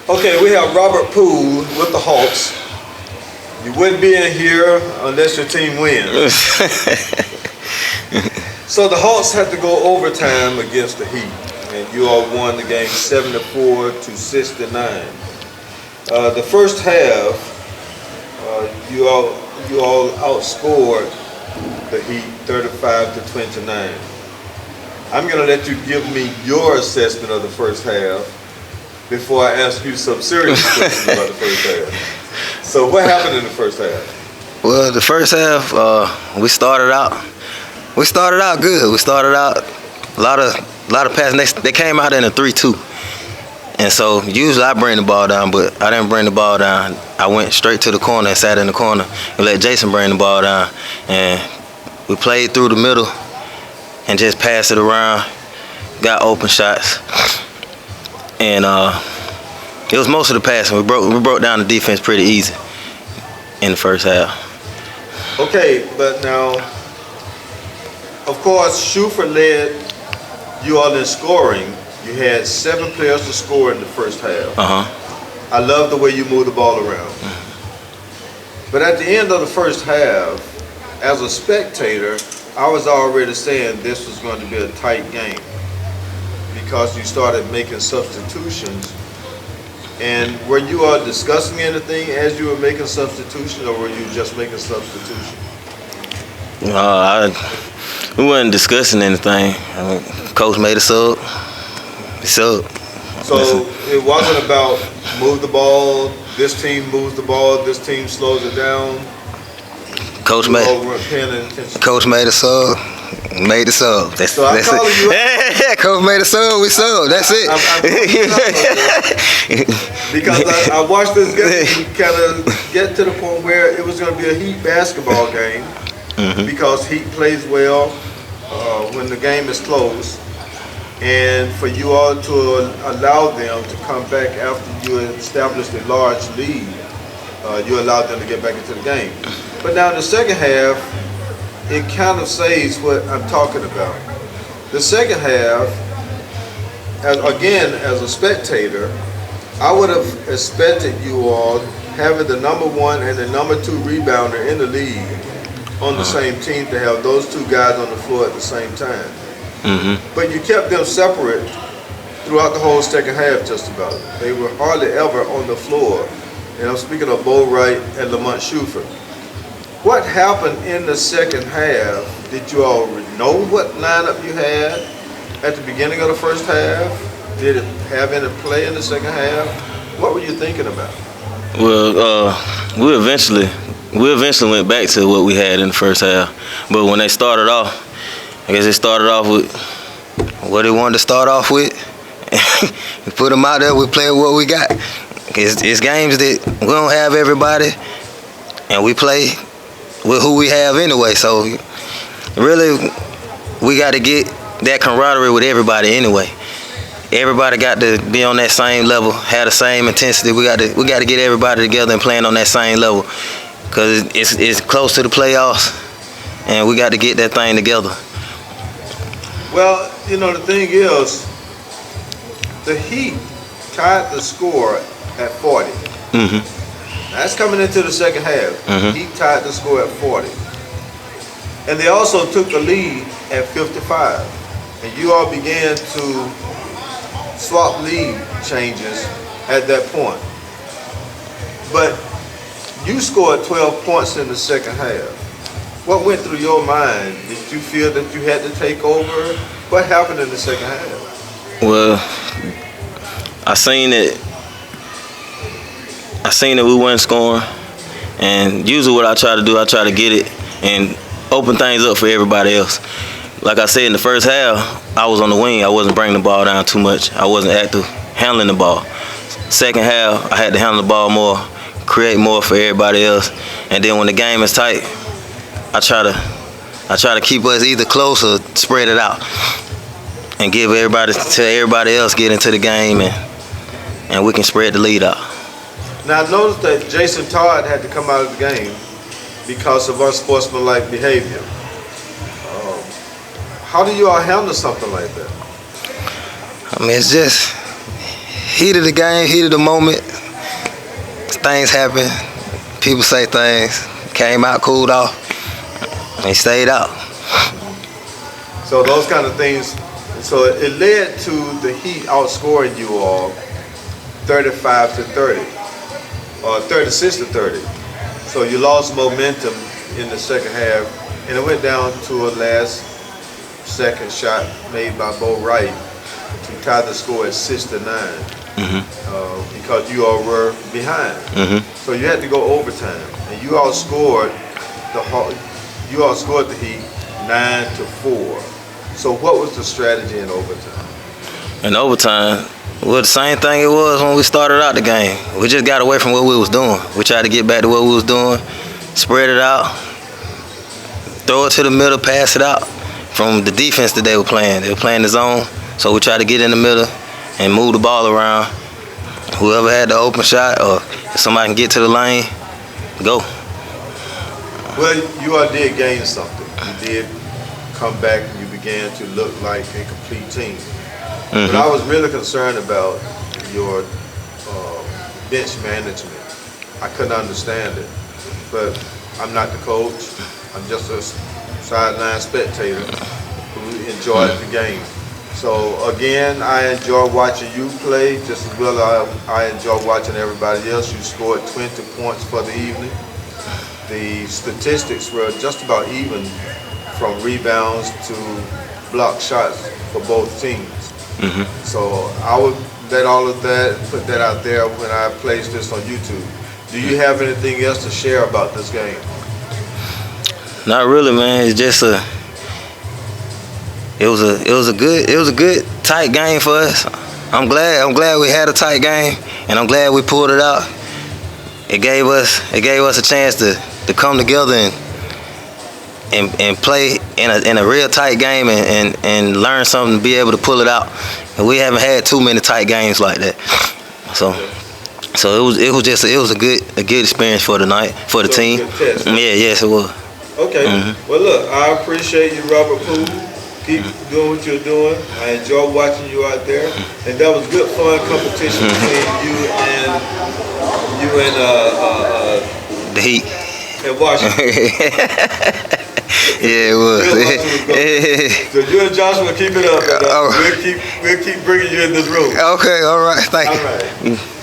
Okay, we have Robert Poole with the Hawks. You wouldn't be in here unless your team wins. So the Hawks had to go overtime against the Heat, and you all won the game 74-69. The first half, you all outscored the Heat 35-29. I'm going to let you give me your assessment of the first half before I ask you some serious questions about the first half. So what happened in the first half? Well, the first half, we started out good. We started out a lot of passes. They came out in a 3-2. And so usually I bring the ball down, but I didn't bring the ball down. I went straight to the corner and sat in the corner and let Jason bring the ball down. And we played through the middle and just passed it around, got open shots. And it was most of the passing. We broke down the defense pretty easy in the first half. Okay, but now, of course, Shuford led you all in scoring. You had 7 players to score in the first half. I love the way you move the ball around. But at the end of the first half, as a spectator, I was already saying this was going to be a tight game because you started making substitutions. And were you all discussing anything as you were making substitutions, or were you just making substitutions? We weren't discussing anything. Coach made a sub. So it wasn't about move the ball, this team moves the ball, this team slows it down. Coach made a sub. Made the sub. That's it. Coach made a sub. We sub. That's it. Because I watched this game kind of get to the point where it was going to be a Heat basketball game because Heat plays well when the game is close, and for you all to allow them to come back after you established a large lead, you allowed them to get back into the game. But now in the second half, it kind of says what I'm talking about. The second half, as a spectator, I would have expected you all having the #1 and the #2 rebounder in the league on the same team to have those 2 guys on the floor at the same time. But you kept them separate throughout the whole second half just about. They were hardly ever on the floor. And I'm speaking of Wright and Lamont Shuford. What happened in the second half? Did you all know what lineup you had at the beginning of the first half? Did it have any play in the second half? What were you thinking about? Well, we eventually went back to what we had in the first half. But when they started off, I guess they started off with what they wanted to start off with. We put them out there, we play what we got. It's games that we don't have everybody, and we play with who we have anyway. So really, we got to get that camaraderie with everybody anyway. Everybody got to be on that same level, have the same intensity. We got to get everybody together and playing on that same level, because it's close to the playoffs, and we got to get that thing together. Well, you know, the thing is, the Heat tied the score at 40. That's coming into the second half. Heat tied the score at 40. And they also took the lead at 55. And you all began to swap lead changes at that point. But you scored 12 points in the second half. What went through your mind? Did you feel that you had to take over? What happened in the second half? Well, I seen it we weren't scoring, and usually what I try to do, I try to get it and open things up for everybody else. Like I said, in the first half, I was on the wing. I wasn't bringing the ball down too much. I wasn't active handling the ball. Second half, I had to handle the ball more, create more for everybody else. And then when the game is tight, I try to keep us either close or spread it out and give everybody else get into the game, and we can spread the lead out. Now I noticed that Jason Todd had to come out of the game because of unsportsmanlike behavior. How do you all handle something like that? I mean, it's just Heat of the game, heat of the moment. Things happen. People say things. Came out, cooled off, and stayed out. So those kind of things. So it led to the Heat outscoring you all 35-30, or 36-30. So you lost momentum in the second half, and it went down to a last second shot made by Bo Wright to tie the score at 6-9, because you all were behind. So you had to go overtime, and you outscored the Heat 9-4. So what was the strategy in overtime? In overtime, well, the same thing it was when we started out the game. We just got away from what we was doing. We tried to get back to what we was doing, spread it out, throw it to the middle, pass it out from the defense that they were playing. They were playing the zone, so we tried to get in the middle and move the ball around. Whoever had the open shot, or if somebody can get to the lane, go. Well, you all did gain something. You did come back and you began to look like a complete team. But I was really concerned about your bench management. I couldn't understand it. But I'm not the coach. I'm just a sideline spectator who enjoyed the game. So again, I enjoy watching you play just as well as I enjoy watching everybody else. You scored 20 points for the evening. The statistics were just about even from rebounds to block shots for both teams. So I would bet all of that, put that out there when I place this on YouTube. Do you have anything else to share about this game? Not really, man. It's just it was a good tight game for us. I'm glad we had a tight game, and I'm glad we pulled it out. It gave us a chance to come together and play in a real tight game and learn something, to be able to pull it out. And we haven't had too many tight games like that. So it was a good experience for the night, for the team. Test, right? Yes, it was. Okay. Well, look, I appreciate you, Robert Poole. Keep doing what you're doing. I enjoy watching you out there, and that was good fun competition between you and the Heat. And Washington. Yeah, it was. So you and Joshua keep it up, and we'll keep bringing you in this room. Okay, all right, thank you. All right.